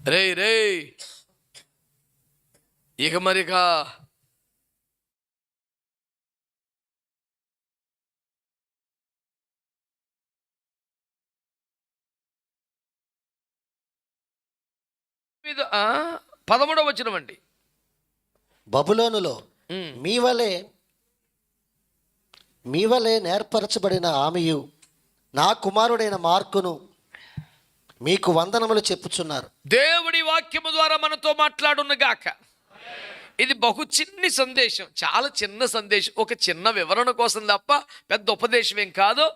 రే రే ఇక మరిగా మీద 13వ వచనం అండి. బబులోనులో మీ వలె నేర్పరచబడిన ఆమెయు నా కుమారుడైన మార్కును మీకు వందనములు చెప్పుచున్నారు. దేవుడి వాక్యము ద్వారా మనతో మాట్లాడునుగాక. ఇది బహు చిన్ని సందేశం, చాలా చిన్న సందేశం, ఒక చిన్న వివరణ కోసం తప్ప పెద్ద ఉపదేశం ఏం కాదు.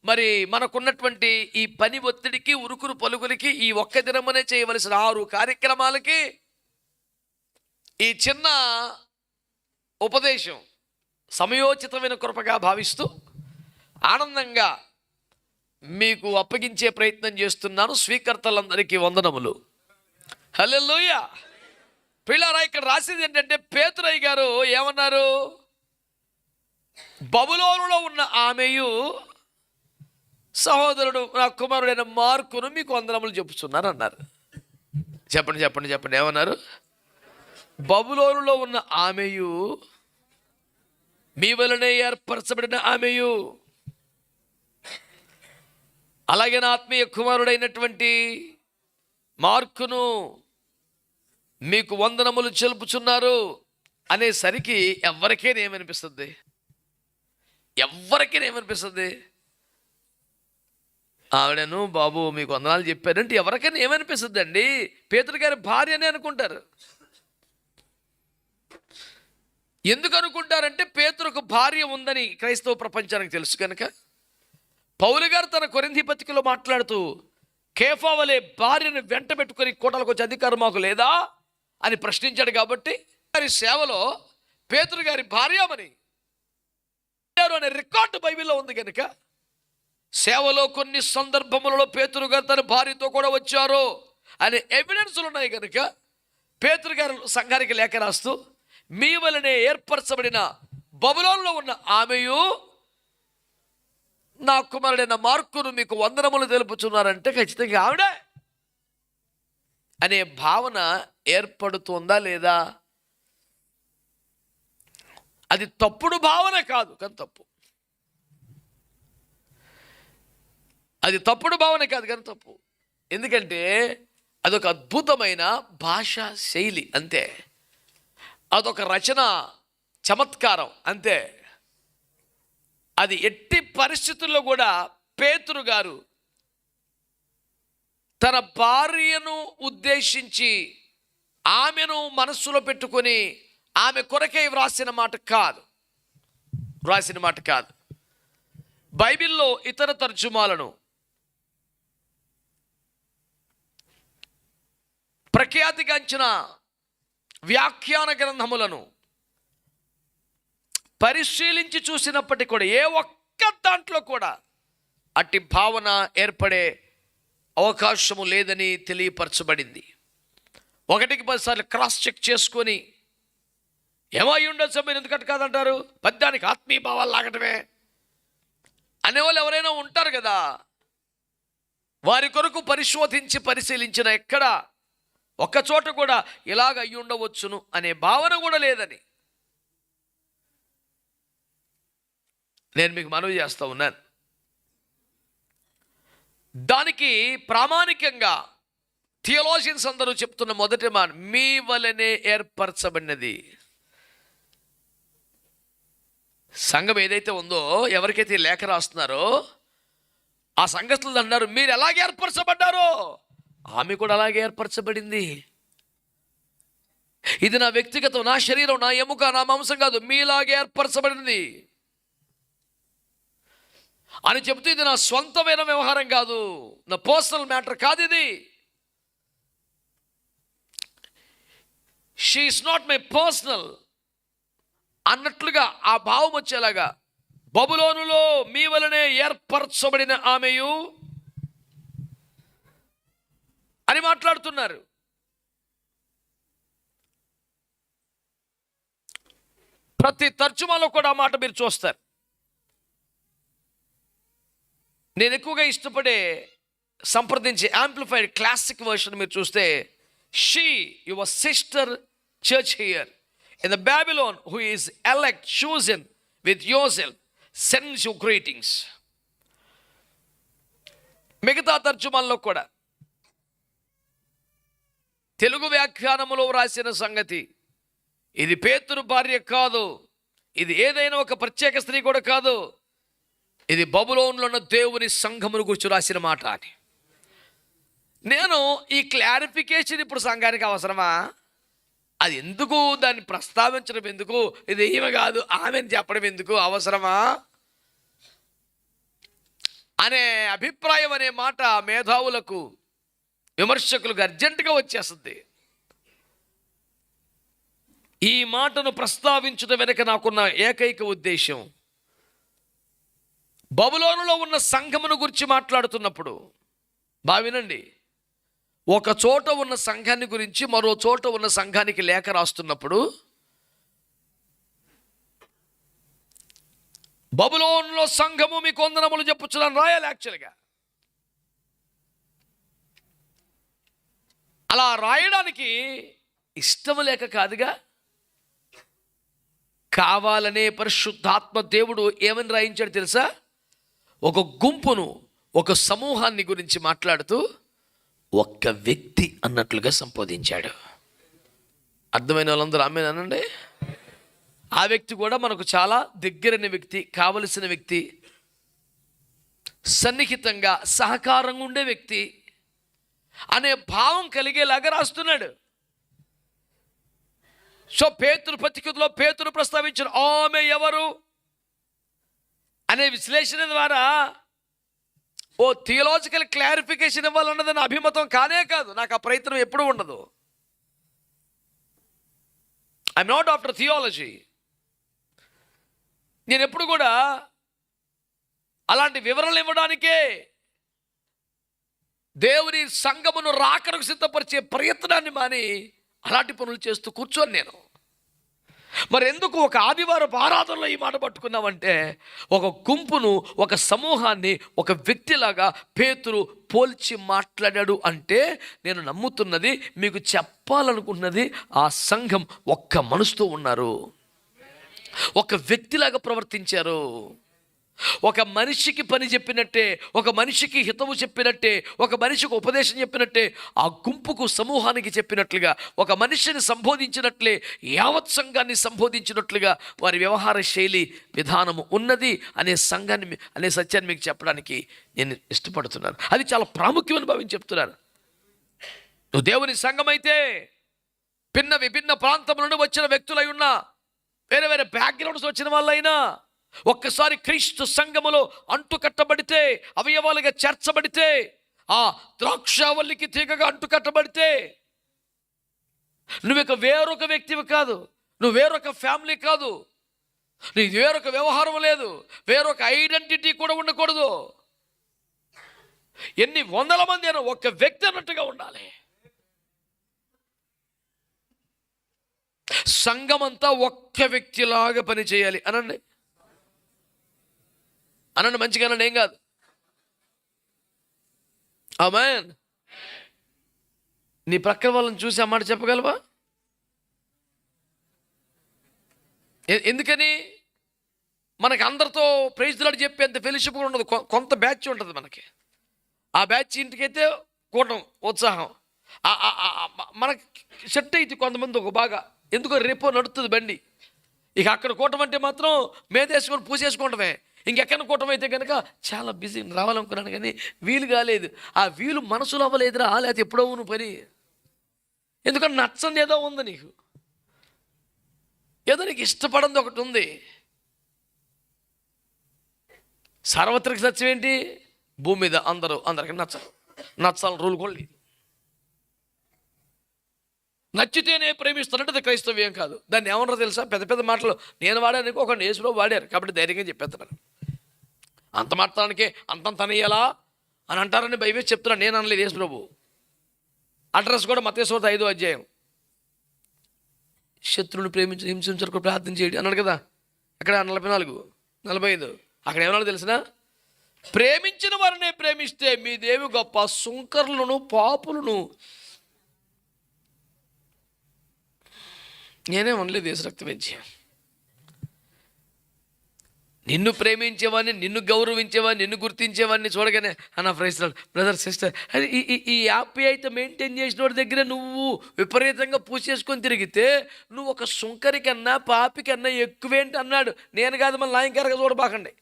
మరి మనకున్నటువంటి ఈ పని ఒత్తిడికి, ఉరుకురు పలుకులకి, ఈ ఒక్క దినమనే చేయవలసిన 6 కార్యక్రమాలకి ఈ చిన్న ఉపదేశం సమయోచితమైన కృపగా భావిస్తూ ఆనందంగా మీకు అప్పగించే ప్రయత్నం చేస్తున్నాను. స్వీకర్తలందరికీ వందనములు. హల్లెలూయా. ప్రియులారా, ఇక్కడ రాసేది ఏంటంటే పేతురయ్య గారు ఏమన్నారు? బబులోనులో ఉన్న ఆమెయు సహోదరుడు నా కుమారుడైన మార్కును మీకు వందనములు చెప్పుచున్నారు అన్నారు. చెప్పండి చెప్పండి చెప్పండి, ఏమన్నారు? బబులోనులో ఉన్న ఆమెయు మీ వలనే ఏర్పరచబడిన ఆమెయు, అలాగే నా ఆత్మీయ కుమారుడైనటువంటి మార్కును మీకు వందనములు చెలుపుచున్నారు అనేసరికి ఎవరికైనా ఏమనిపిస్తుంది? ఆవిడను బాబు మీకు వందనాలు చెప్పారంటే ఎవరికైనా ఏమనిపిస్తుంది అండి? పేతురు గారి భార్య అని అనుకుంటారు. ఎందుకు అనుకుంటారంటే పేతురుకు భార్య ఉందని క్రైస్తవ ప్రపంచానికి తెలుసు కనుక. పౌలు గారు తన కొరింథీ పత్రికలో మాట్లాడుతూ కేఫా వలె భార్యను వెంట పెట్టుకొని కోటలకు వచ్చే అధికారం మాకు లేదా అని ప్రశ్నించాడు. కాబట్టి గారి సేవలో పేతురు గారి భార్యమని అనే రికార్డు బైబిల్లో ఉంది కనుక సేవలో కొన్ని సందర్భములలో పేతురు గారు తన భార్యతో కూడా వచ్చారు అనే ఎవిడెన్స్లు ఉన్నాయి కనుక పేతురు గారు సంఘానికి లేఖ రాస్తూ మీ వలనే ఏర్పరచబడిన బబులోనులో ఉన్న ఆమెయు నా కుమారుడైన మార్కును మీకు వందనములు తెలుపుచున్నారంటే ఖచ్చితంగా ఆవిడే అనే భావన ఏర్పడుతుందా లేదా? అది తప్పుడు భావన కాదు, కానీ తప్పు. అది తప్పుడు భావన కాదు, కానీ తప్పు. ఎందుకంటే అదొక అద్భుతమైన భాషా శైలి అంతే, అదొక రచన చమత్కారం అంతే. అది ఎట్టి పరిస్థితుల్లో కూడా పేతురు గారు తన భార్యను ఉద్దేశించి ఆమెను మనస్సులో పెట్టుకొని ఆమె కొరకై వ్రాసిన మాట కాదు. బైబిల్లో ఇతర తర్జుమాలను, ప్రఖ్యాతిగాంచిన వ్యాఖ్యాన గ్రంథములను పరిశీలించి చూసినప్పటికీ కూడా ఏ ఒక్క దాంట్లో కూడా అట్టి భావన ఏర్పడే అవకాశము లేదని తెలియపరచబడింది. 1-10 సార్లు క్రాస్ చెక్ చేసుకొని ఏమై ఉండొచ్చు మీరు ఎందుకంటే కాదంటారు, పద్యానికి ఆత్మీయ భావాలు లాగటమే అనేవాళ్ళు ఎవరైనా ఉంటారు కదా. వారి కొరకు పరిశోధించి పరిశీలించిన ఎక్కడ ఒక్క చోట కూడా ఇలాగ అయ్యి ఉండవచ్చును అనే భావన కూడా లేదని నేను మీకు మనవి చేస్తూ ఉన్నాను. దానికి ప్రామాణికంగా థియోలాజియన్స్ అందరూ చెప్తున్న మొదటి మాట మీ వలనే ఏర్పరచబడినది. సంఘం ఏదైతే ఉందో, ఎవరికైతే లేఖ రాస్తున్నారో ఆ సంఘస్థులు అన్నారు మీరు ఎలాగే ఏర్పరచబడ్డారో ఆమె కూడా అలాగే ఏర్పరచబడింది. ఇది నా వ్యక్తిగతం, నా శరీరం, నా ఎముక, నా మాంసం కాదు, మీలాగే ఏర్పరచబడింది అని చెబుతూ ఇది నా స్వంతమైన వ్యవహారం కాదు, నా పర్సనల్ మ్యాటర్ కాదు, ఇది she is not my personal అన్నట్లుగా ఆ భావం వచ్చేలాగా బబులోనులో మీ వలనే ఏర్పరచబడిన ఆమెయు అని మాట్లాడుతున్నారు. ప్రతి తర్జుమాలో కూడా ఆ మాట మీరు చూస్తారు. నేను ఎక్కువగా ఇష్టపడే సంప్రదించే యాంప్లిఫైడ్ క్లాసిక్ వర్షన్ మీరు చూస్తే she, your sister church here in the Babylon, who is elect, chosen with yourself, sends you greetings. మిగతా తర్జుమాల్లో కూడా తెలుగు వ్యాఖ్యానములో వ్రాసిన సంగతి, ఇది పేతురు భార్య కాదు, ఇది ఏదైనా ఒక ప్రత్యేక స్త్రీ కూడా కాదు, ఇది బబులోనులో ఉన్న దేవుని సంఘమును గురించి రాసిన మాట అని. నేను ఈ క్లారిఫికేషన్ ఇప్పుడు సంఘానికి అవసరమా? అది ఎందుకు? దాన్ని ప్రస్తావించడం ఎందుకు? ఇది ఏమి కాదు ఆమెను చెప్పడం ఎందుకు అవసరమా అనే అభిప్రాయం అనే మాట మేధావులకు, విమర్శకులకు అర్జెంటుగా వచ్చేస్తుంది. ఈ మాటను ప్రస్తావించడం వెనక నాకున్న ఏకైక ఉద్దేశం, బబులోనులో ఉన్న సంఘమును గురించి మాట్లాడుతున్నప్పుడు బావినండి, ఒక చోట ఉన్న సంఘాన్ని గురించి మరో చోట ఉన్న సంఘానికి లేఖ రాస్తున్నప్పుడు బబులోనులో సంఘము మీకు వందనములు చెప్పుచున్నాను రాయాలి. యాక్చువల్గా అలా రాయడానికి ఇష్టం లేక కాదుగా, కావాలనే పరిశుద్ధాత్మ దేవుడు ఏమని రాయించాడు తెలుసా? ఒక గుంపును, ఒక సమూహాన్ని గురించి మాట్లాడుతూ ఒక్క వ్యక్తి అన్నట్లుగా సంబోధించాడు. అర్థమైన వాళ్ళందరూ ఆమేన్ అనండి. ఆ వ్యక్తి కూడా మనకు చాలా దగ్గరైన వ్యక్తి, కావలసిన వ్యక్తి, సన్నిహితంగా సహకారంగా ఉండే వ్యక్తి అనే భావం కలిగేలాగా రాస్తున్నాడు. సో పేతురు పత్రికలో పేతురు ప్రస్తావించిన ఆమె ఎవరు అనే విశ్లేషణ ద్వారా ఓ థియలాజికల్ క్లారిఫికేషన్ ఇవ్వాలన్నది నా అభిమతం కానే కాదు. నాకు ఆ ప్రయత్నం ఎప్పుడూ ఉండదు. I'm not after theology. నేను ఎప్పుడు కూడా అలాంటి వివరణలు ఇవ్వడానికే, దేవుని సంఘమును రాకడకు సిద్ధపరిచే ప్రయత్నాన్ని మాని అలాంటి పనులు చేస్తూ కూర్చోను నేను. మరి ఎందుకు ఒక ఆదివారం ఆరాధనలో ఈ మాట పట్టుకున్నామంటే, ఒక గుంపును, ఒక సమూహాన్ని ఒక వ్యక్తిలాగా పేతురు పోల్చి మాట్లాడాడు అంటే నేను నమ్ముతున్నది, మీకు చెప్పాలనుకున్నది, ఆ సంఘం ఒక్క మనసుతో ఉన్నారు, ఒక వ్యక్తిలాగా ప్రవర్తించారు. ఒక మనిషికి పని చెప్పినట్టే, ఒక మనిషికి హితవు చెప్పినట్టే, ఒక మనిషికి ఉపదేశం చెప్పినట్టే, ఆ గుంపుకు సమూహానికి చెప్పినట్లుగా, ఒక మనిషిని సంబోధించినట్లే యావత్ సంఘాన్ని సంబోధించినట్లుగా వారి వ్యవహార శైలి విధానము ఉన్నది అనే సంఘాన్ని, అనే సత్యాన్ని మీకు చెప్పడానికి నేను ఇష్టపడుతున్నాను. అది చాలా ప్రాముఖ్యమని భావించి చెప్తున్నాను. నువ్వు దేవుని సంఘం అయితే విభిన్న ప్రాంతముల నుండి వచ్చిన వ్యక్తులై ఉన్నా, వేరే వేరే బ్యాక్గ్రౌండ్స్ వచ్చిన వాళ్ళైనా ఒక్కసారి క్రీస్తు సంఘములో అంటు కట్టబడితే, అవయవాలుగా చేర్చబడితే, ఆ ద్రాక్షావల్లికి తీగగా అంటు కట్టబడితే, నువ్వు ఇక వేరొక వ్యక్తివి కాదు, నువ్వు వేరొక ఫ్యామిలీ కాదు, నీకు వేరొక వ్యవహారం లేదు, వేరొక ఐడెంటిటీ కూడా ఉండకూడదు. ఎన్ని వందల మంది అయినా ఒక్క వ్యక్తి అన్నట్టుగా ఉండాలి. సంఘమంతా ఒక్క వ్యక్తిలాగా పనిచేయాలి. అనండి అనండి, మంచిగా అనండి, ఏం కాదు. ఆమేన్. నీ ప్రక్కన వాళ్ళని చూసి ఆ మాట చెప్పగలవా? ఎందుకని? మనకి అందరితో ప్రైజ్ లార్డ్ చెప్పేంత ఫెలోషిప్ కూడా ఉండదు. కొంత బ్యాచ్ ఉంటుంది మనకి. ఆ బ్యాచ్ ఇంటికైతే కూటం ఉత్సాహం, మనకి సెట్ అయితే కొంతమంది ఒక బాగా, ఎందుకో రేపో నడుస్తుంది బండి. ఇక అక్కడ కూటం అంటే మాత్రం మేదేసుకొని పూసేసుకోవటమే. ఇంకెక్కడ కూటం అయితే కనుక చాలా బిజీ, రావాలనుకున్నాను కానీ వీలు కాలేదు. ఆ వీలు మనసులో అవ్వలేదురా, లేకపోతే ఎప్పుడో నువ్వు పని. ఎందుకంటే నచ్చంది ఏదో ఉంది నీకు, ఏదో నీకు ఇష్టపడింది ఒకటి ఉంది. సార్వత్రిక సత్యం ఏంటి? భూమి మీద అందరికి నచ్చాలని రూల్ కూడా లేదు. నచ్చితేనే ప్రేమిస్తానంటే అది క్రైస్తవ్యం కాదు. దాన్ని ఏమన్నారో తెలుసా? పెద్ద పెద్ద మాటలు నేను వాడాను, ఒక యేసులో వాడారు కాబట్టి ధైర్యంగా చెప్పేస్తున్నాను. అంత మాత్రానికే అంతనయ్యాలా అని అంటారని బైబిల్ చెప్తున్నాను, నేను అనలేదు. యేసు ప్రభు అడ్రస్ కూడా మత్తయి సువార్త 5వ అధ్యాయం, శత్రువుని ప్రేమించి హింసించడానికి ప్రార్థన చేయండి అన్నాడు కదా. అక్కడ 44, 45 అక్కడ ఏమన్నా తెలిసిన? ప్రేమించిన వారినే ప్రేమిస్తే మీదేవి గొప్ప, సుంకర్లను పాపులను నేనే అనలేదు యేసు రక్తం ఇచ్చి. నిన్ను ప్రేమించేవాడిని, నిన్ను గౌరవించేవాడిని, నిన్ను గుర్తించేవాడిని చూడగానే అన్న ప్రైజ్ లార్డ్ బ్రదర్ సిస్టర్ అది ఈ ఆప్యాయత మెయింటైన్ చేసిన వాడి దగ్గర నువ్వు విపరీతంగా పూసేసుకొని తిరిగితే నువ్వు ఒక సుంకరి కన్నా పాపి కన్నా ఎక్కువేంటి అన్నాడు. నేను కాదు, మళ్ళీ నాయకరగా చూడబాకండి.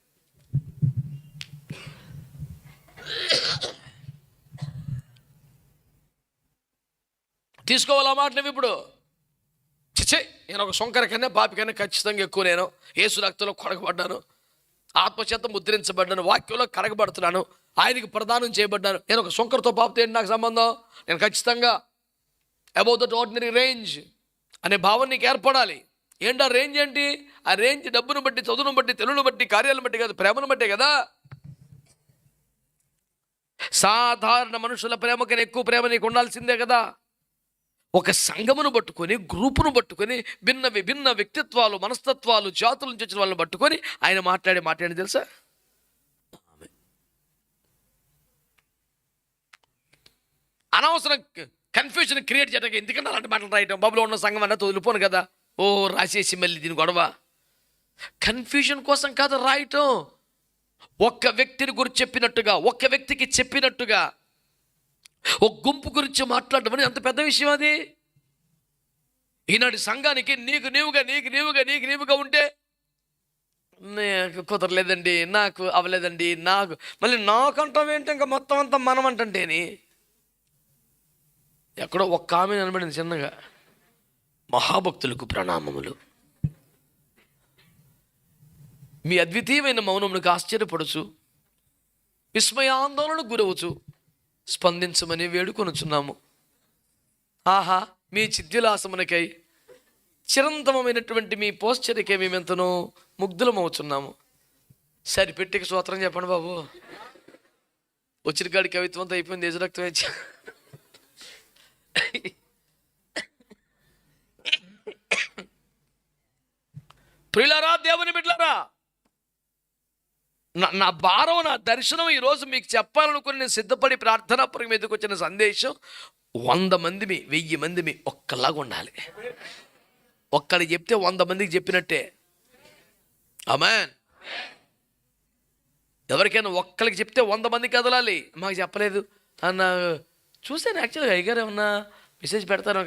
తీసుకోవాలి ఆ మాట నువ్వు ఇప్పుడు. చిచ్చే, నేను ఒక సుంకరి కన్నా పాపి కన్నా ఖచ్చితంగా ఎక్కువ. నేను యేసు రక్తంలో కొడగబడ్డాను, ఆత్మచేత ముద్రించబడ్డాను, వాక్యంలో కడగబడుతున్నాను, ఆయనకి ప్రదానం చేయబడ్డాను. నేను ఒక సుంకరతో పాపతో ఏంటి నాకు సంబంధం? నేను ఖచ్చితంగా అబౌవ్ దట్ ఆర్డినరీ రేంజ్ అనే భావన నీకు ఏర్పడాలి. ఏంటి ఆ రేంజ్? ఏంటి ఆ రేంజ్? డబ్బును బట్టి, చదువును బట్టి, తెలుగును బట్టి, కార్యాలను బట్టి కాదు, ప్రేమను బట్టే కదా. సాధారణ మనుషుల ప్రేమ కన్నా ఎక్కువ ప్రేమ నీకు ఉండాల్సిందే కదా. ఒక సంఘమును పట్టుకొని, గ్రూపును పట్టుకొని, భిన్న విభిన్న వ్యక్తిత్వాలు, మనస్తత్వాలు, జాతుల నుంచి వచ్చిన వాళ్ళని పట్టుకొని ఆయన మాట్లాడి తెలుసా? అనవసరం కన్ఫ్యూజన్ క్రియేట్ చేయడానికి ఎందుకంటే అలాంటి మాటలు రాయటం. బబులో ఉన్న సంఘం అన్న తొలిపోను కదా, ఓ రాసేసి మళ్ళీ దీని గొడవ. కన్ఫ్యూజన్ కోసం కాదు రాయటం. ఒక్క వ్యక్తిని గురించి చెప్పినట్టుగా, ఒక్క వ్యక్తికి చెప్పినట్టుగా, ఒక గుంపు గురించి మాట్లాడడం అని అంత పెద్ద విషయం అది. ఈనాటి సంఘానికి నీకు నీవుగా ఉంటే నాకు కుదరలేదండి, నాకు అవ్వలేదండి, మళ్ళీ నాకు అంటాం ఏంటి? ఇంకా మొత్తం అంతా మనం అంటేని ఎక్కడో ఒక్క ఆమె నిలబడింది చిన్నగా, మహాభక్తులకు ప్రణామములు, మీ అద్వితీయమైన మౌనములకు ఆశ్చర్యపడుచు విస్మయాందోళనకు గురవుచు స్పందించమని వేడుకొనుచున్నాము. ఆహా, మీ చిద్విలాసమునకై చిరంతమైనటువంటి మీ పోస్చర్యకై మేమెంతనో ముగ్ధులమవుతున్నాము. సరిపెట్టికి స్తోత్రం చెప్పండి బాబు. వచ్చిన కాడి కవిత్వంతో అయిపోయింది, యేసు రక్తం ఇచ్చి. ప్రియులారా, దేవుని బిడ్డలారా, నా భారం, నా దర్శనం ఈరోజు మీకు చెప్పాలనుకుని నేను సిద్ధపడి ప్రార్థనాపూర్వకం మీదకి వచ్చిన సందేశం 100 మంది 1000 మంది ఒక్కలాగా ఉండాలి. ఒక్కడికి చెప్తే 100 మందికి చెప్పినట్టే. ఆమేన్. ఎవరికైనా ఒక్కరికి చెప్తే 100 మందికి కదలాలి. మాకు చెప్పలేదు అన్న చూసాను. యాక్చువల్గా అయ్యగారు ఏమన్నా మెసేజ్ పెడతారు,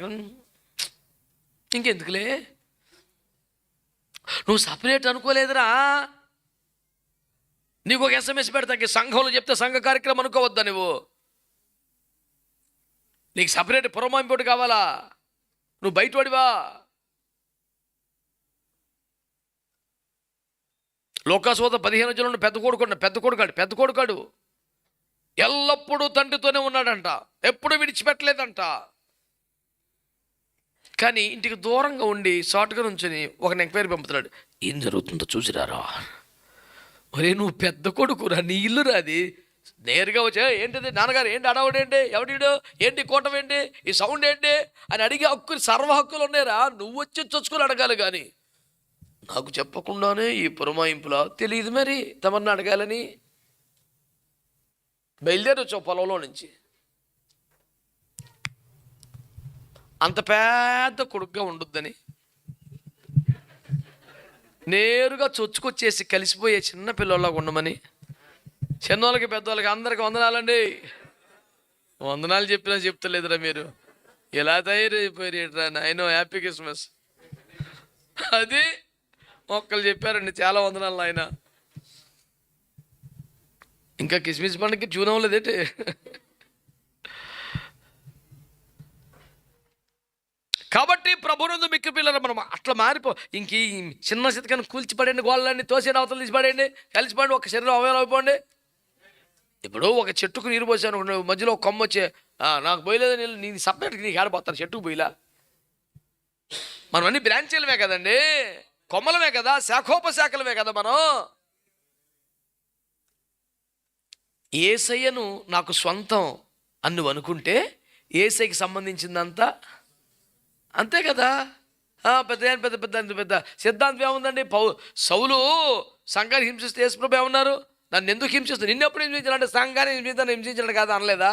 ఇంకెందుకులే, నువ్వు సపరేట్ అనుకోలేదురా. నీకు ఒక SMS పెడతాకి, సంఘంలో చెప్తే సంఘ కార్యక్రమం అనుకోవద్దా నువ్వు? నీకు సపరేట్ పురమాయింపోటు కావాలా? నువ్వు బయటవాడివా? లోకాసువార్త 15 పెద్ద కొడుకాడు ఎల్లప్పుడూ తండ్రితోనే ఉన్నాడంట, ఎప్పుడు విడిచిపెట్టలేదంట. కానీ ఇంటికి దూరంగా ఉండి షార్ట్గా నుంచుని ఒక ఎంక్వైరీ పంపుతున్నాడు, ఏం జరుగుతుందో చూసిరారా. ఒరే, నువ్వు పెద్ద కొడుకురా, నీ ఇల్లు రాది. నేరుగా వచ్చా, ఏంటిది నాన్నగారు, ఏంటి అడవుడేంటి, ఎవడీడు ఏంటి, కూటం ఏంటి, ఈ సౌండ్ ఏంటి అని అడిగే హక్కులు, సర్వ హక్కులు ఉన్నాయిరా. నువ్వు వచ్చి చొచ్చుకుని అడగాలి. కానీ నాకు చెప్పకుండానే ఈ పురమాయింపులా తెలియదు మరి తమరిని అడగాలని. బయలుదేరి వచ్చావు పొలంలో నుంచి. అంత పెద్ద కొడుకుగా ఉండొద్దని నేరుగా చొచ్చుకొచ్చేసి కలిసిపోయే చిన్న పిల్లల్లాగా ఉండమని. చిన్నోళ్ళకి పెద్దవాళ్ళకి అందరికి వందనాలండి. వందనాలు చెప్పినా చెప్తలేదురా మీరు. ఎలా తయారైపోయారు నాయనో, హ్యాపీ క్రిస్మస్. అది మొక్కలు చెప్పారండి, చాలా వందనాలు ఆయన. ఇంకా కిస్మిస్ పండుగకి జూన్ అవ్వలేదేంటి? కాబట్టి ప్రభునందు మిక్కి పిల్లలు మనం అట్లా మారిపో. ఇంక ఈ చిన్న చితకని కూల్చిపడండి, గోళ్ళని తోసేడు, అవతలు తీసిపడేయండి, కలిసిపడండి, ఒక శరీరం అవయవం అయిపోండి. ఇప్పుడు ఒక చెట్టుకు నీరు పోసాను, మధ్యలో ఒక కొమ్మ వచ్చే, నాకు పోయలేదు నీళ్ళు, నీ సపరేట్కి నీకు ఆడిపోతాను, చెట్టుకు పోయిలా. మనం అన్ని బ్రాంచీలమే కదండి, కొమ్మలమే కదా, శాఖోపశాఖలమే కదా మనం. యేసయ్యను నాకు సొంతం అని నువ్వు అనుకుంటే యేసయ్యకి సంబంధించిందంతా అంతే కదా. పెద్ద సిద్ధాంతం ఏముందండి? సౌలు సంఘాన్ని హింసిస్తే యేసుప్రభు ఏమన్నారు? నన్ను ఎందుకు హింసిస్తాను, నిన్ను ఎప్పుడు హింసించాలంటే సంఘాన్ని హింసించాడు కాదా అనలేదా?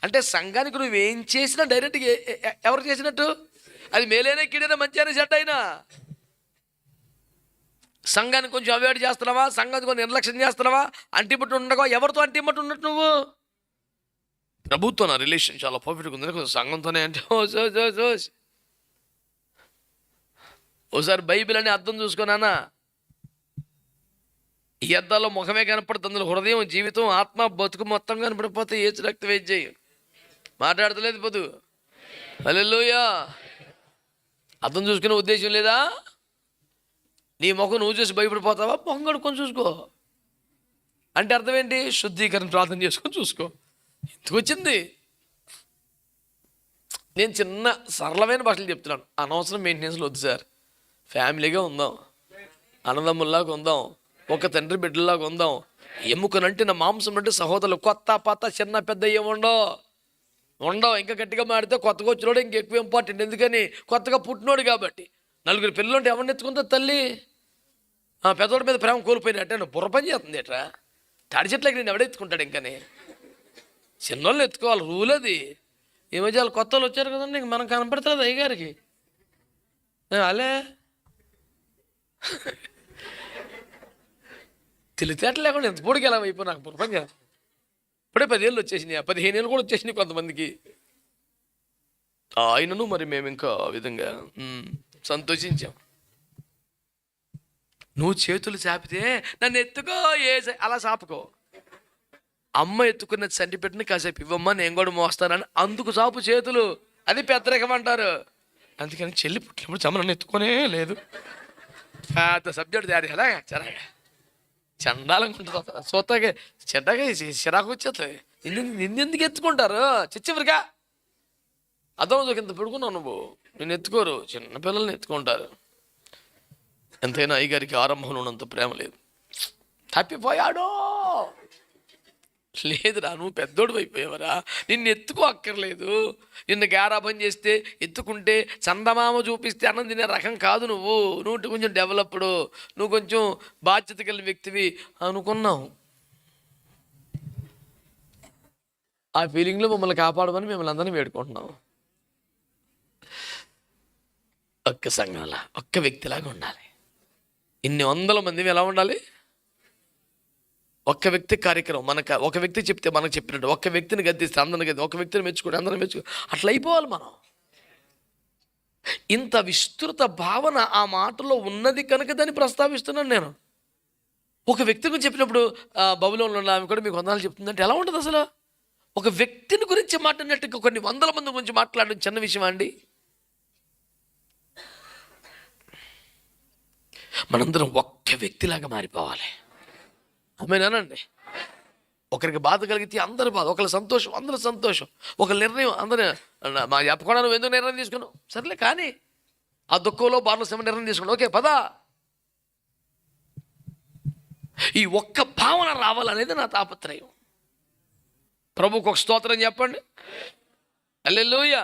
అంటే సంఘానికి నువ్వేం చేసినా డైరెక్ట్గా ఎవరు చేసినట్టు? అది మేలైనా కీడైనా మంచి అయినా చెడ్డ అయినా. సంఘాన్ని కొంచెం అవాయిడ్ చేస్తున్నావా, సంఘాన్ని కొంచెం నిర్లక్ష్యం చేస్తున్నావా, అంటిమట్టు ఉండగా ఎవరితో అంటిమట్టు ఉన్నట్టు నువ్వు? ప్రభుత్వం నా రిలేషన్ చాలా పర్ఫెక్ట్గా ఉంది, కొంచెం సంఘంతోనే అంటే ఓసారి బైబిల్ అని అర్థం చూసుకున్నానా, ఈ అద్దాల్లో ముఖమే కనపడుతుంది, అందులో హృదయం, జీవితం, ఆత్మ, బతుకు మొత్తం కనపడిపోతే ఏసు రక్త వేజ్జేయి మాట్లాడతలేదు పొద్దు. హల్లెలూయా. అర్థం చూసుకునే ఉద్దేశం లేదా? నీ ముఖం నువ్వు చూసి భయపడిపోతావా? ముఖం కడుక్కొని చూసుకో అంటే అర్థం ఏంటి? శుద్ధీకరణ ప్రార్థన చేసుకొని చూసుకో. ఎందుకు వచ్చింది? నేను చిన్న సరళమైన భాషలు చెప్తున్నాను, అనవసరం మెయింటెనెన్స్లో వద్దు సార్. ఫ్యామిలీగా ఉందాం, అన్నదమ్ముల్లాగా ఉందాం, ఒక తండ్రి బిడ్డలాగా ఉందాం. ఎముకనంటే నా మాంసం అంటే సహోదరులు, కొత్త పాత చిన్న పెద్ద ఉండవు. ఇంకా గట్టిగా మాడితే కొత్తగా వచ్చినోడు ఇంకెక్కువ ఇంపార్టెంట్. ఎందుకని? కొత్తగా పుట్టినోడు కాబట్టి. నలుగురు పిల్లలు ఉంటే ఎవరిని ఎత్తుకుంటుంది తల్లి? పెద్దోడి మీద ప్రేమ కోల్పోయినట్టే నువ్వు బుర్ర పని చేస్తుంది ఎట్రా? తాడి చెట్లకి నేను ఎవడెత్తుకుంటాడు? ఇంకని చిన్నోళ్ళు ఎత్తుకోవాలి, రూల్ అది. ఈ మధ్య వాళ్ళు కొత్త వాళ్ళు వచ్చారు కదండి, ఇంక మనం కనపడుతుంది అయ్యగారికి. అలే తెలితేటలు లేకుండా ఎంత పొడికి ఎలా అయిపోయి నాకు బుర్ర పని చేస్తుంది. ఇప్పుడే 10 ఏళ్ళు వచ్చేసినాయి, 15 ఏళ్ళు కూడా వచ్చేసినాయి కొంతమందికి. ఆయనను మరి మేము ఇంకా ఆ విధంగా సంతోషించాం. నువ్వు చేతులు చాపితే నన్ను ఎత్తుకో, అలా చాపుకో. అమ్మ ఎత్తుకున్న చంటి పెట్టిన కాసేపు ఇవ్వమ్మ నేను కూడా మోస్తానని అందుకు చాపు చేతులు. అది పెద్దరికం అంటారు. అందుకని చెల్లి పుట్టినప్పుడు చమ్మనన్ను ఎత్తుకునే లేదు. పెద్ద సబ్జెక్ట్ తయారు ఎలా చెరగా చండాలంగా ఉంటుంది, సొత్తగా చెడ్డగా చిరాకు వచ్చేస్తుంది. నిన్నెందుకు ఎత్తుకుంటారు? చిచ్చివరిగా అదం ఇంత పెడుకున్నావు నువ్వు, నేను ఎత్తుకోరు. చిన్నపిల్లల్ని ఎత్తుకుంటారు. ఎంతైనా అయ్యగారికి ఆరంభంలో ఉన్నంత ప్రేమ లేదు. తప్పిపోయాడో లేదురా, నువ్వు పెద్దోడు అయిపోయావరా, నిన్ను ఎత్తుకో అక్కర్లేదు. నిన్ను గారాబం చేస్తే ఎత్తుకుంటే చందమామ చూపిస్తే అన్నం తినే రకం కాదు నువ్వు. నువ్వు కొంచెం డెవలప్డ్, నువ్వు కొంచెం బాధ్యత కలిగిన వ్యక్తివి అనుకున్నావు. ఆ ఫీలింగ్లో మమ్మల్ని కాపాడమని మిమ్మల్ని అందరినీ వేడుకుంటున్నాం. ఒక్క సంఘంలా ఒక్క వ్యక్తిలాగా ఉండాలి. ఇన్ని వందల మంది ఎలా ఉండాలి? ఒక్క వ్యక్తి కార్యక్రమం, ఒక వ్యక్తి చెప్తే మనకు చెప్పినట్టు, ఒక వ్యక్తిని గద్దిస్తే అందరిని గద్ది, ఒక వ్యక్తిని మెచ్చుకుంటే అందరిని మెచ్చుకో, అట్లా అయిపోవాలి మనం. ఇంత విస్తృత భావన ఆ మాటలో ఉన్నది కనుక దాన్ని ప్రస్తావిస్తున్నాను నేను. ఒక వ్యక్తి గురించి చెప్పినప్పుడు బబులోనులో ఉన్న ఆమె కూడా మీకు వందనాలు చెప్తుందంటే ఎలా ఉంటుంది అసలు? ఒక వ్యక్తిని గురించి మాట్లాడినట్టు కొన్ని వందల మంది గురించి మాట్లాడడం చిన్న విషయమా అండి? మనందరం ఒక్క వ్యక్తిలాగా మారిపోవాలి. ఆమేనండి. ఒకరికి బాధ కలిగితే అందరి బాధ, ఒకరి సంతోషం అందరి సంతోషం, ఒకరి నిర్ణయం అందరూ మా చెప్పకుండా నువ్వు ఎందుకు నిర్ణయం తీసుకున్నావు? సర్లే కానీ ఆ దుఃఖంలో బాధలో శ్రమ నిర్ణయం తీసుకున్నావు, ఓకే పదా. ఈ ఒక్క భావన రావాలనేది నా తాపత్రయం. ప్రభువుకు ఒక స్తోత్రం చెప్పండి. హల్లెలూయా.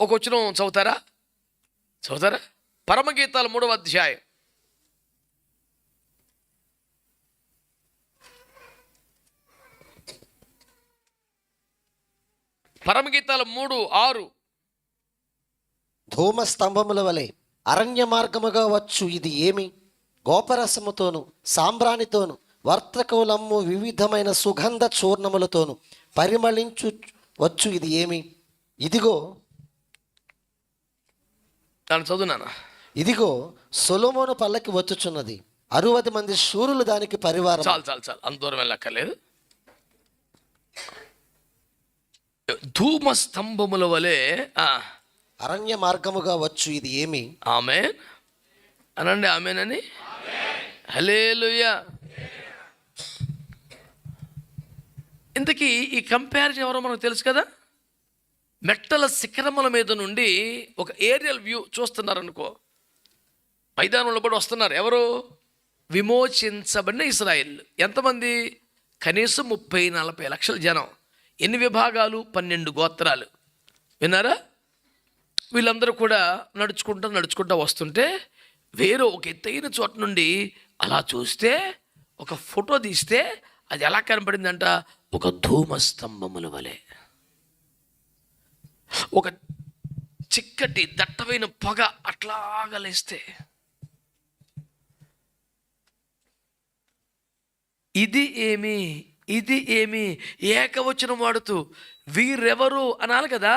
ఒక వచనం చదువుతారా? పరమగీతాలు 3వ అధ్యాయం. పరమగీతాలు 3:6. ధూమ స్తంభముల వలె అరణ్య మార్గముగా వచ్చు ఇది ఏమి? గోపరసముతోను సాంబ్రాణితోను వర్తకములమ్ము వివిధమైన సుగంధ చూర్ణములతోను పరిమళించు వచ్చు ఇది ఏమి? ఇదిగో దాన్ని చదువునానా. ఇదిగో సొలొమోను పల్లకి వచ్చుచున్నది, 60 మంది శూరులు దానికి పరివారం. చాలు అంత దూరం వెళ్ళక్కర్లేదు. ధూమ స్తంభముల వలె అరణ్య మార్గముగా వచ్చు ఇది ఏమి? ఆమేన్ అనండి. ఆమేనని. హల్లెలూయా. ఇంతకీ ఈ కంపారిజన్ ఎవరో మనకు తెలుసు కదా. మెట్టల శిఖరముల మీద నుండి ఒక ఏరియల్ వ్యూ చూస్తున్నారనుకో, మైదానంలో కూడా వస్తున్నారు. ఎవరు? విమోచించబడిన ఇశ్రాయేల్. ఎంతమంది? కనీసం 30-40 లక్షల జనం. ఎన్ని విభాగాలు? 12 గోత్రాలు. విన్నారా? వీళ్ళందరూ కూడా నడుచుకుంటూ వస్తుంటే వేరే ఒక ఎత్తైన చోట నుండి అలా చూస్తే, ఒక ఫోటో తీస్తే అది ఎలా కనపడిందంట? ఒక ధూమ స్తంభముల వలె. ఒక చిక్కటి దట్టమైన పొగ అట్లాగా లేస్తే, ఇది ఏమి ఏకవచనం వాడుతూ వీరెవరు అనాలి కదా,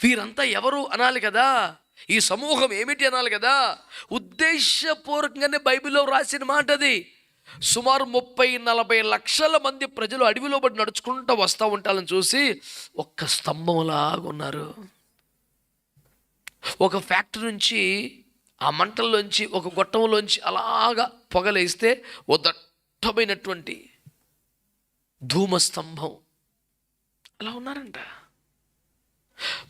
వీరంతా ఎవరు అనాలి కదా, ఈ సమూహం ఏమిటి అనాలి కదా. ఉద్దేశపూర్వకంగానే బైబిల్లో రాసిన మాట అది. సుమారు 30-40 లక్షల మంది ప్రజలు అడవిలో పడి నడుచుకుంటూ వస్తూ ఉంటారని చూసి ఒక్క స్తంభంలాగా ఉన్నారు. ఒక ఫ్యాక్టరీ నుంచి ఆ మంటల్లోంచి ఒక గొట్టంలోంచి అలాగా పొగలేస్తే ఓ దట్టమైనటువంటి ధూమస్తంభం అలా ఉన్నారంట.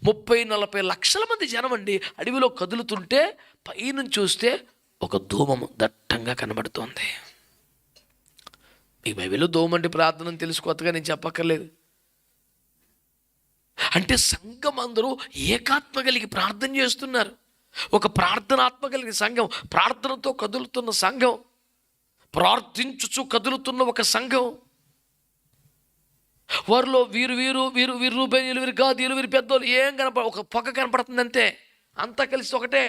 30-40 లక్షల మంది జనం అండి అడవిలో కదులుతుంటే పైనుంచి చూస్తే ఒక ధూమము దట్టంగా కనబడుతోంది. ఈ బైబిల్లో ధూమం అంటే ప్రార్థన తెలుసు, కొత్తగా నేను చెప్పక్కర్లేదు. అంటే సంఘం అందరూ ఏకాత్మ కలిగి ప్రార్థన చేస్తున్నారు. ఒక ప్రార్థనాత్మ కలిగిన సంఘం, ప్రార్థనతో కదులుతున్న సంఘం, ప్రార్థించుచు కదులుతున్న ఒక సంఘం. వారిలో వీరు రూబేనీయులు, వీరు గాదీయులు, వీరు పెద్దోళ్ళు ఏం ఒక పొగ కనపడుతుంది అంతే, అంతా కలిసి ఒకటే.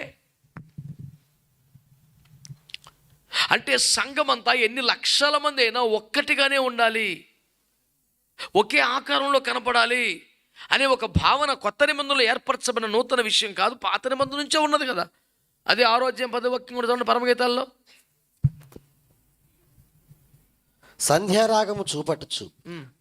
అంటే సంఘం అంతా ఎన్ని లక్షల మంది అయినా ఒక్కటిగానే ఉండాలి, ఒకే ఆకారంలో కనపడాలి అనే ఒక భావన కొత్త నిబంధనలో ఏర్పరచబడిన నూతన విషయం కాదు, పాత నిబంధన నుంచే ఉన్నది కదా. అది 6వ అధ్యాయం 10వ వాక్యం కూడా చూడండి పరమగీతాల్లో. సంధ్యారాగము చూపట్టుచు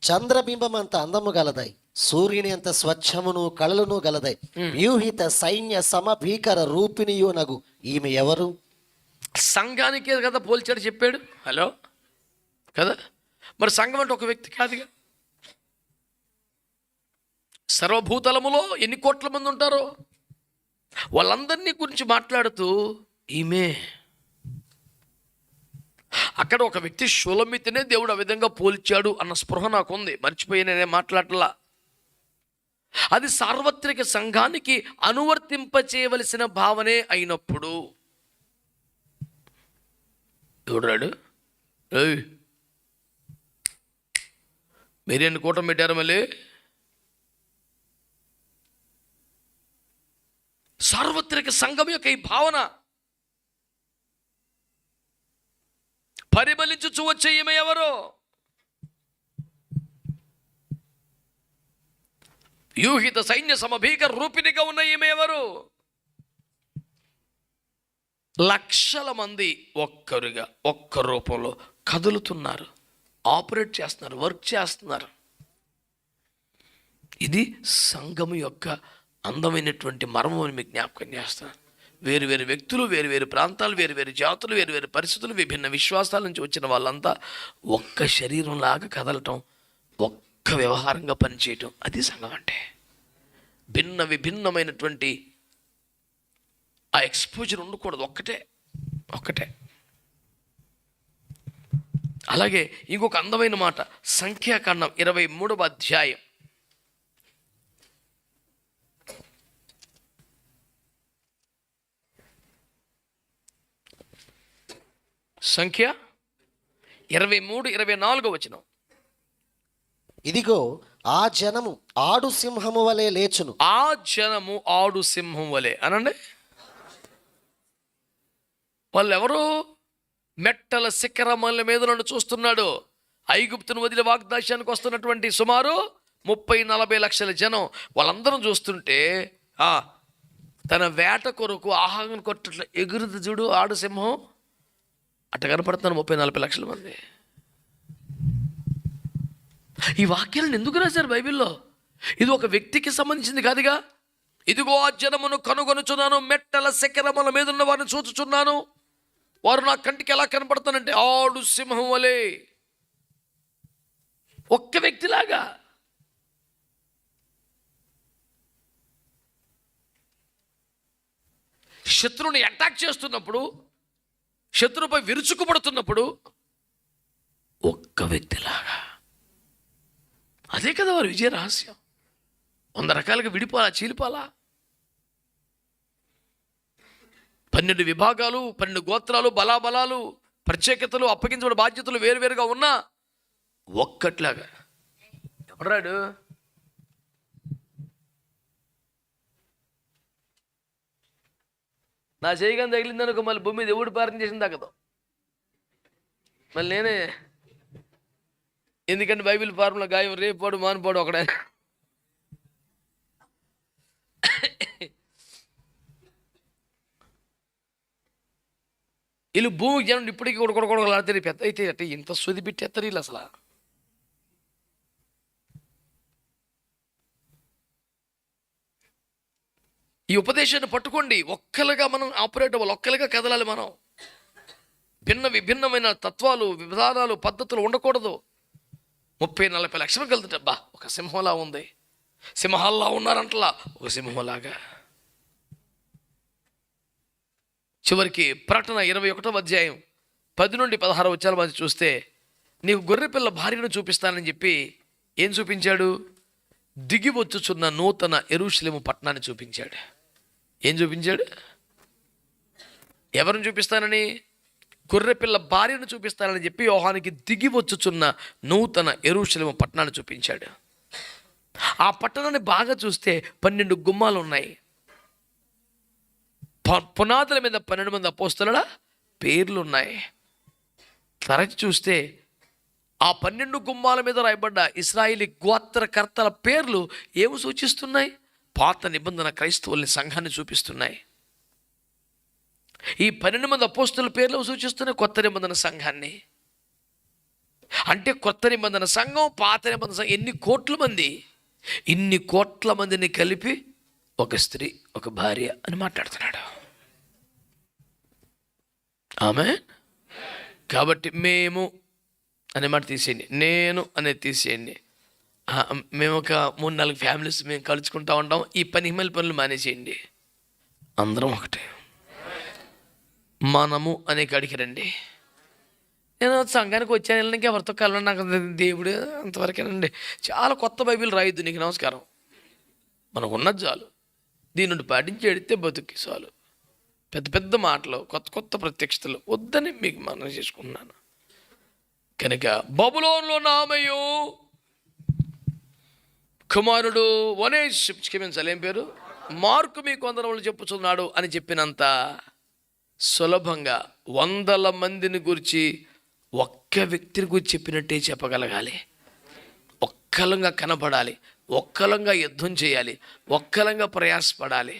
చంద్రబింబం అంత అందము గలదై, సూర్యుని అంత స్వచ్ఛమును కళలను గలదై, వ్యూహిత సైన్య సమభీకర రూపిణియు నగు ఈమె ఎవరు? సంఘానికే కదా పోల్చాడు చెప్పాడు. హలో కదా, మరి సంఘం అంటే ఒక వ్యక్తి కాదుగా. సర్వభూతలములో ఎన్ని కోట్ల మంది ఉంటారో వాళ్ళందరినీ గురించి మాట్లాడుతూ ఈమె. అక్కడ ఒక వ్యక్తి షులమితినే దేవుడు ఆ విధంగా పోల్చాడు అన్న స్పృహ నాకు ఉంది, మర్చిపోయి నేనే మాట్లాడలా. అది సార్వత్రిక సంఘానికి అనువర్తింపచేయవలసిన భావనే అయినప్పుడు చూడరాడు మీరేంటి కూటమి పెట్టారు మళ్ళీ. సార్వత్రిక సంఘం యొక్క ఈ భావన పరిమళించుచు వచ్చే ఈమె ఎవరు? వ్యూహిత సైన్య సమభీకర రూపిణిగా ఉన్న ఈమె ఎవరు? లక్షల మంది ఒక్కరుగా ఒక్క రూపంలో కదులుతున్నారు, ఆపరేట్ చేస్తున్నారు, వర్క్ చేస్తున్నారు. ఇది సంఘము యొక్క అందమైనటువంటి మర్మం అని మీకు జ్ఞాపకం చేస్తాను. వేరు వేరు వ్యక్తులు, వేరు వేరు ప్రాంతాలు, వేరు వేరు జాతులు, వేరు వేరు పరిస్థితులు, విభిన్న విశ్వాసాల నుంచి వచ్చిన వాళ్ళంతా ఒక్క శరీరంలాగా కదలటం, ఒక్క వ్యవహారంగా పనిచేయటం, అది సంఘం అంటే. విభిన్నమైనటువంటి ఆ ఎక్స్పోజర్ ఉండకూడదు, ఒక్కటే. అలాగే ఇంకొక అందమైన మాట, సంఖ్యాకాండం 23వ అధ్యాయం. సంఖ్య 23-24 వచనం. ఇదిగో ఆ జనము ఆడు సింహము వలె లేచును. ఆ జనము ఆడు సింహం వలె అనండి. వాళ్ళు ఎవరు? మెట్టల శిఖరముల మీద నన్ను చూస్తున్నాడు. ఐగుప్తును వదిలి వాగ్దాశానికి వస్తున్నటువంటి సుమారు 30-40 లక్షల జనం వాళ్ళందరం చూస్తుంటే తన వేట కొరకు ఆహారం కొట్ట ఎగురుది చూడు ఆడు సింహం, అట్ట కనపడుతున్నారు 30-40 లక్షల మంది. ఈ వాక్యాలను ఎందుకు రాశారు బైబిల్లో? ఇది ఒక వ్యక్తికి సంబంధించింది కాదుగా. ఇదిగో ఆ జనమును కనుగొనుచున్నాను, మెట్టల శిఖరముల మీద ఉన్న వారిని చూచుచున్నాను, వారు నా కంటికి ఎలా కనపడతానంటే ఆడు సింహం వలె. ఒక్క వ్యక్తిలాగా. శత్రువుని అటాక్ చేస్తున్నప్పుడు, శత్రువుపై విరుచుకుపడుతున్నప్పుడు ఒక్క వ్యక్తిలాగా. అదే కదా వారి విజయ రహస్యం. 100 రకాలుగా విడిపోలా, చీలిపోలా. 12 విభాగాలు, 12 గోత్రాలు, బలాబలాలు, ప్రత్యేకతలు, అప్పగించబడిన బాధ్యతలు వేరువేరుగా ఉన్నా ఒక్కట్లాగా. ఎవరాడు? నా చేయగానే తగిలిందనుకో మళ్ళీ భూమి మీద ఎవడు పారం చేసిన తగ్గదు. మళ్ళీ నేనే, ఎందుకంటే బైబిల్ ఫార్ములా గాయం రేపాడు మానుపాడు ఒకడే. వీళ్ళు భూమికి జనం ఇప్పటికీ కొడకొడలాడితే పెద్ద అయితే అంటే ఇంత సొది పెట్టేస్తారు వీళ్ళు అసలు. ఈ ఉపదేశాన్ని పట్టుకోండి. ఒక్కలుగా మనం ఆపరేట్ అవ్వాలి, ఒక్కలుగా కదలాలి. మనం విభిన్నమైన తత్వాలు, విధానాలు, పద్ధతులు ఉండకూడదు. 30-40 లక్షలకు వెళ్తుంటబ్బా ఒక సింహంలా ఉంది, సింహాల్లా ఉన్నారంటలా ఒక సింహంలాగా. చివరికి ప్రకటన 21వ అధ్యాయం 10 నుండి 16 వచనాల మధ్య చూస్తే, నీకు గొర్రెపిల్ల భార్యను చూపిస్తానని చెప్పి ఏం చూపించాడు? దిగి వచ్చుచున్న నూతన యెరూషలేము పట్టణాన్ని చూపించాడు. ఏం చూపించాడు? ఎవరిని చూపిస్తానని? గొర్రెపిల్ల భార్యను చూపిస్తానని చెప్పి యోహానికి దిగి వచ్చుచున్న నూతన యెరూషలేము పట్టణాన్ని చూపించాడు. ఆ పట్టణాన్ని బాగా చూస్తే 12 గుమ్మాలు ఉన్నాయి. పునాదుల మీద 12 మంది అపోస్తలుల పేర్లు ఉన్నాయి. తరచి చూస్తే ఆ 12 గుమ్మాల మీద రాయబడ్డ ఇశ్రాయేలీ గోత్రకర్తల పేర్లు ఏమి సూచిస్తున్నాయి? పాత నిబంధన క్రైస్తవుల్ని, సంఘాన్ని చూపిస్తున్నాయి. ఈ 12 మంది అపోస్తలుల పేర్లు సూచిస్తున్నాయి కొత్త నిబంధన సంఘాన్ని. అంటే కొత్త నిబంధన సంఘం, పాత నిబంధన సంఘం ఎన్ని కోట్ల మంది, ఇన్ని కోట్ల మందిని కలిపి ఒక స్త్రీ, ఒక భార్య అని మాట్లాడుతున్నాడు. ఆమె కాబట్టి మేము అనే మాట తీసేయండి, నేను అనేది తీసేయండి. మేము ఒక 3-4 ఫ్యామిలీస్ మేము కలుసుకుంటూ ఉంటాం. ఈ పనులు మానేసేయండి. అందరం ఒకటే, మనము అనే కాడికి రండి. నేను సంఘానికి వచ్చాను, వెళ్ళడానికి ఎవరితో కలవండి, నాకు దేవుడు అంతవరకేనండి. చాలా కొత్త బైబిల్ రాయొద్దు, నీకు నమస్కారం. మనకు ఉన్నది చాలు, దీని నుండి పాటించి ఎడితే బతుకి చాలు. పెద్ద పెద్ద మాటలు, కొత్త కొత్త ప్రత్యక్షతలు వద్దని మీకు మనం చేసుకున్నాను. కనుక బబులోనులో నామయు కుమారుడు క్షమించాలి, ఏం పేరు, మార్కు మీ కొందరు చెప్పుచున్నాడు అని చెప్పినంత సులభంగా 100 మందిని గురించి ఒక్క వ్యక్తిని గురించి చెప్పినట్టే చెప్పగలగాలి. ఒక్కలంగా కనపడాలి, ఒక్కలంగా యుద్ధం చేయాలి, ఒక్కలంగా ప్రయాసపడాలి,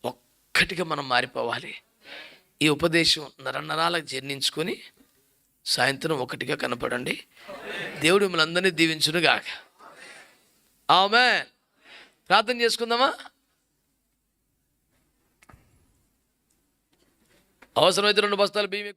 ఒక్కటిగా మనం మారిపోవాలి. ఈ ఉపదేశం నరనరాలకు జీర్ణించుకొని సాయంత్రం ఒకటిగా కనపడండి. దేవుడు మిమ్మల్ని అందరినీ దీవించునుగాక. ఆమేన్. ప్రార్థన చేసుకుందామా? అవసరమైతే 2 బస్తాలు బియ్యం